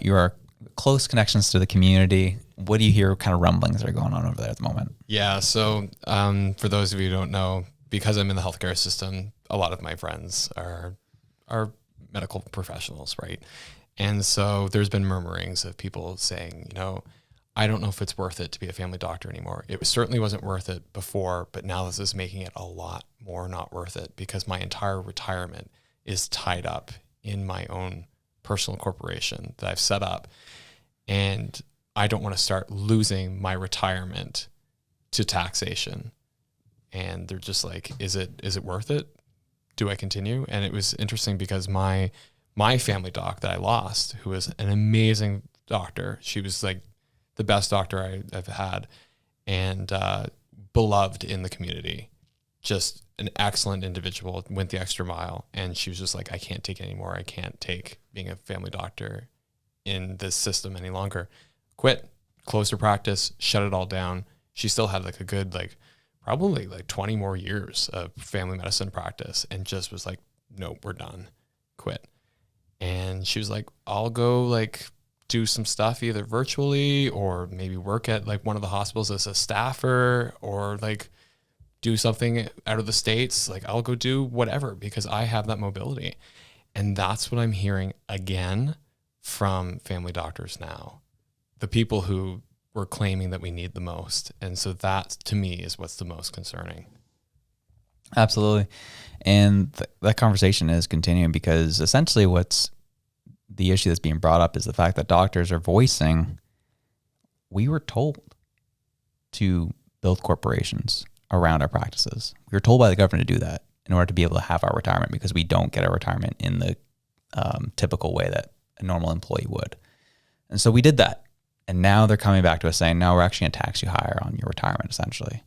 you are close connections to the community. What do you hear kind of rumblings that are going on over there at the moment? Yeah. So for those of you who don't know, because I'm in the healthcare system, a lot of my friends are medical professionals, right? And so there's been murmurings of people saying, I don't know if it's worth it to be a family doctor anymore. It certainly wasn't worth it before, but now this is making it a lot more not worth it because my entire retirement is tied up in my own personal corporation that I've set up. And I don't want to start losing my retirement to taxation. And they're just like, is it worth it? Do I continue? And it was interesting because my family doc that I lost, who was an amazing doctor, she was like the best doctor I've had and beloved in the community, just an excellent individual, went the extra mile. And she was just like, I can't take it anymore. I can't take being a family doctor in this system any longer. Quit, closed her practice, shut it all down. She still had like a good, probably 20 more years of family medicine practice and just was like, nope, we're done, quit. And she was like, I'll go do some stuff either virtually or maybe work at one of the hospitals as a staffer or do something out of the States. I'll go do whatever because I have that mobility. And that's what I'm hearing again from family doctors now, the people who were claiming that we need the most. And so that to me is what's the most concerning. Absolutely. And that conversation is continuing because essentially what's the issue that's being brought up is the fact that doctors are voicing, we were told to build corporations around our practices. We were told by the government to do that in order to be able to have our retirement because we don't get our retirement in the typical way that a normal employee would. And so we did that. And now they're coming back to us saying, no, we're actually going to tax you higher on your retirement, essentially.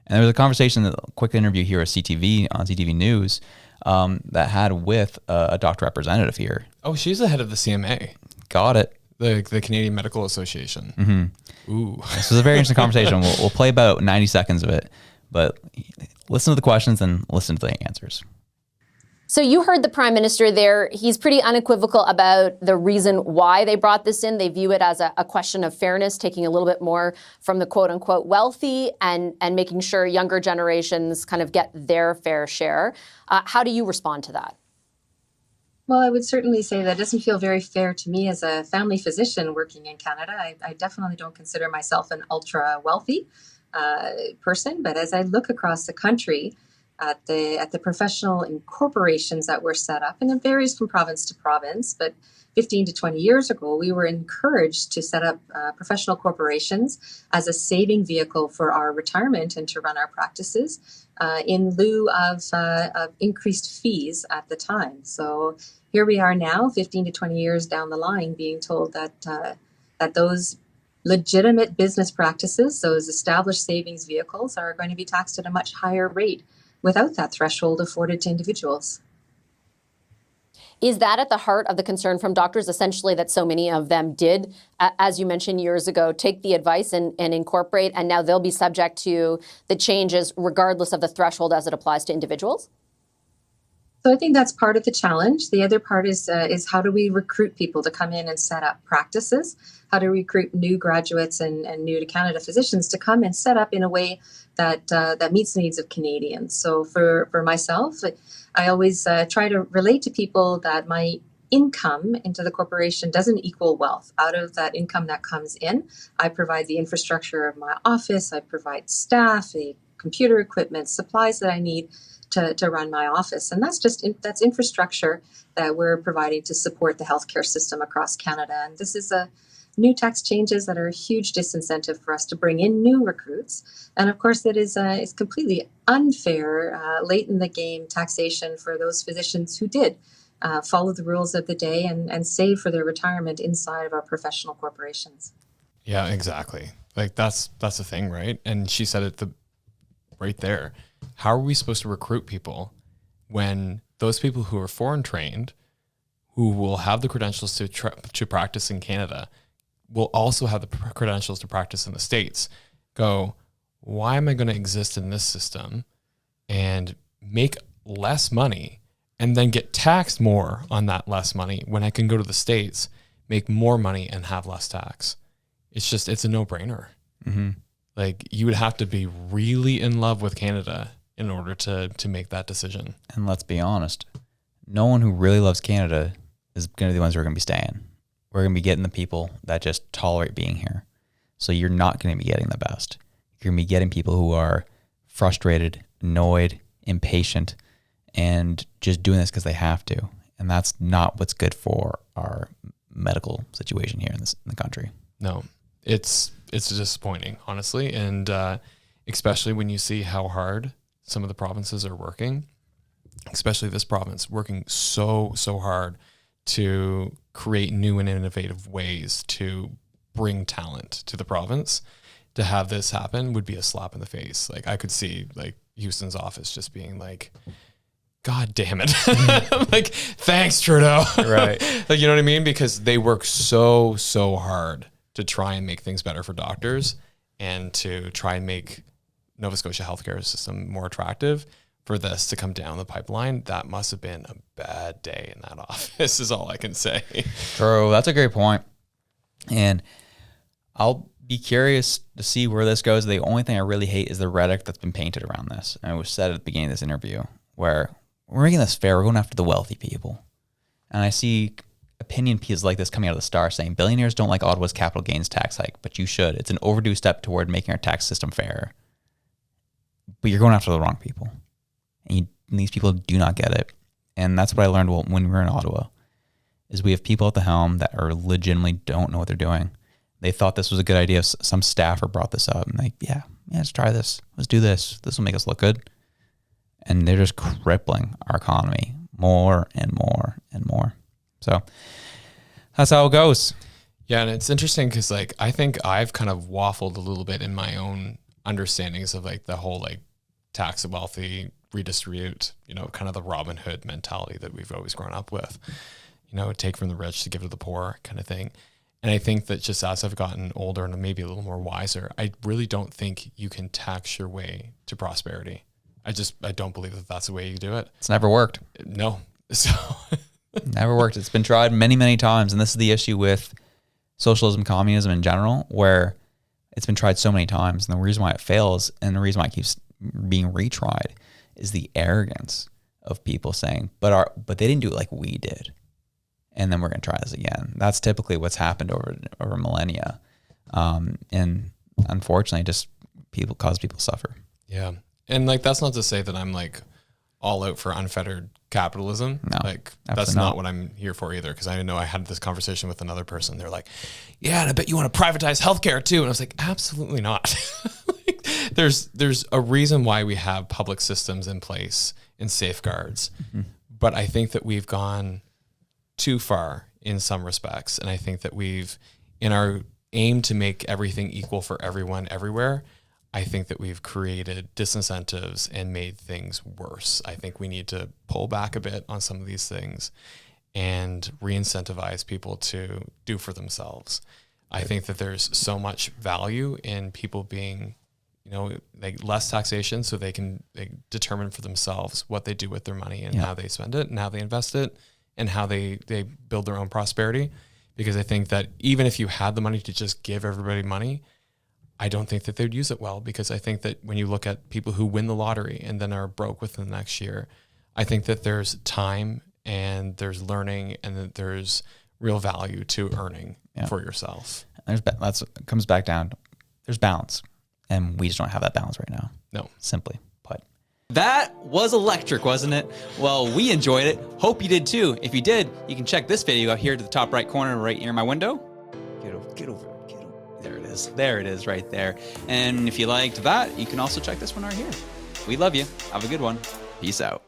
And there was a conversation, a quick interview here at CTV, on CTV News, that had with a doctor representative here. Oh, she's the head of the CMA. Got it. The Canadian Medical Association. Mm-hmm. Ooh. This was a very interesting conversation. We'll play about 90 seconds of it, but listen to the questions and listen to the answers. So you heard the Prime Minister there. He's pretty unequivocal about the reason why they brought this in. They view it as a question of fairness, taking a little bit more from the quote unquote wealthy and making sure younger generations kind of get their fair share. How do you respond to that? Well, I would certainly say that doesn't feel very fair to me as a family physician working in Canada. I definitely don't consider myself an ultra wealthy person, but as I look across the country, at the professional corporations that were set up, and it varies from province to province, but 15 to 20 years ago, we were encouraged to set up professional corporations as a saving vehicle for our retirement and to run our practices in lieu of increased fees at the time. So here we are now, 15 to 20 years down the line, being told that those legitimate business practices, those established savings vehicles, are going to be taxed at a much higher rate without that threshold afforded to individuals. Is that at the heart of the concern from doctors, essentially that so many of them did, as you mentioned years ago, take the advice and incorporate, and now they'll be subject to the changes regardless of the threshold as it applies to individuals? So I think that's part of the challenge. The other part is how do we recruit people to come in and set up practices? How to recruit new graduates and new to Canada physicians to come and set up in a way that meets the needs of Canadians. So for myself, I always try to relate to people that my income into the corporation doesn't equal wealth. Out of that income that comes in, I provide the infrastructure of my office, I provide staff, the computer equipment, supplies that I need to run my office. And that's infrastructure that we're providing to support the healthcare system across Canada. And this is new tax changes that are a huge disincentive for us to bring in new recruits. And of course, it is completely unfair, late in the game taxation for those physicians who did follow the rules of the day and save for their retirement inside of our professional corporations. Yeah, exactly. That's the thing, right? And she said it right there. How are we supposed to recruit people when those people who are foreign trained, who will have the credentials to practice in Canada, will also have the credentials to practice in the States, go, why am I going to exist in this system and make less money and then get taxed more on that less money when I can go to the States, make more money and have less tax. It's a no-brainer. Mm-hmm. Like, you would have to be really in love with Canada in order to make that decision. And let's be honest, no one who really loves Canada is going to be the ones who are going to be staying. We're going to be getting the people that just tolerate being here. So you're not going to be getting the best. You're going to be getting people who are frustrated, annoyed, impatient, and just doing this because they have to. And that's not what's good for our medical situation here in the country. No, it's disappointing, honestly. And especially when you see how hard some of the provinces are working, especially this province, working so hard to create new and innovative ways to bring talent to the province. To have this happen would be a slap in the face. Like, I could see like Houston's office just being like, God damn it. Like, thanks, Trudeau. Right. Like, you know what I mean? Because they work so hard to try and make things better for doctors and to try and make Nova Scotia healthcare system more attractive. For this to come down the pipeline, that must have been a bad day in that office, is all I can say. True. That's a great point. And I'll be curious to see where this goes. The only thing I really hate is the rhetoric that's been painted around this. And it was said at the beginning of this interview where we're making this fair. We're going after the wealthy people. And I see opinion pieces like this coming out of the Star saying billionaires don't like Ottawa's capital gains tax hike, but you should. It's an overdue step toward making our tax system fairer. But you're going after the wrong people. And these people do not get it. And that's what I learned when we were in Ottawa, is we have people at the helm that are legitimately don't know what they're doing. They thought this was a good idea. Some staffer brought this up and yeah, let's try this. Let's do this. This will make us look good. And they're just crippling our economy more and more and more. So that's how it goes. Yeah. And it's interesting because like, I think I've kind of waffled a little bit in my own understandings of like the whole like tax the wealthy, redistribute, kind of the Robin Hood mentality that we've always grown up with, take from the rich to give to the poor kind of thing. And I think that just as I've gotten older and maybe a little more wiser, I really don't think you can tax your way to prosperity. I don't believe that that's the way you do it. It's never worked. No. So never worked. It's been tried many, many times. And this is the issue with socialism, communism in general, where it's been tried so many times. And the reason why it fails and the reason why it keeps being retried is the arrogance of people saying, but they didn't do it like we did. And then we're going to try this again. That's typically what's happened over millennia. And unfortunately, just cause people suffer. Yeah. And like, that's not to say that I'm like all out for unfettered capitalism. No, like that's not what I'm here for either. Cause I know I had this conversation with another person. They're like, yeah, and I bet you want to privatize healthcare too. And I was like, absolutely not. Like, there's a reason why we have public systems in place and safeguards. Mm-hmm. But I think that we've gone too far in some respects. And I think that in our aim to make everything equal for everyone everywhere, I think that we've created disincentives and made things worse. I think we need to pull back a bit on some of these things and re-incentivize people to do for themselves. I think that there's so much value in people being, like less taxation so they can determine for themselves what they do with their money and how they spend it and how they invest it and how they build their own prosperity. Because I think that even if you had the money to just give everybody money, I don't think that they'd use it well, because I think that when you look at people who win the lottery and then are broke within the next year, I think that there's time and there's learning and that there's real value to earning for yourself. That's comes back down. There's balance, and we just don't have that balance right now. No, simply put. That was electric, wasn't it? Well, we enjoyed it. Hope you did too. If you did, you can check this video out here to the top right corner, right near my window. Get over. There it is right there. And if you liked that, you can also check this one right here. We love you. Have a good one. Peace out.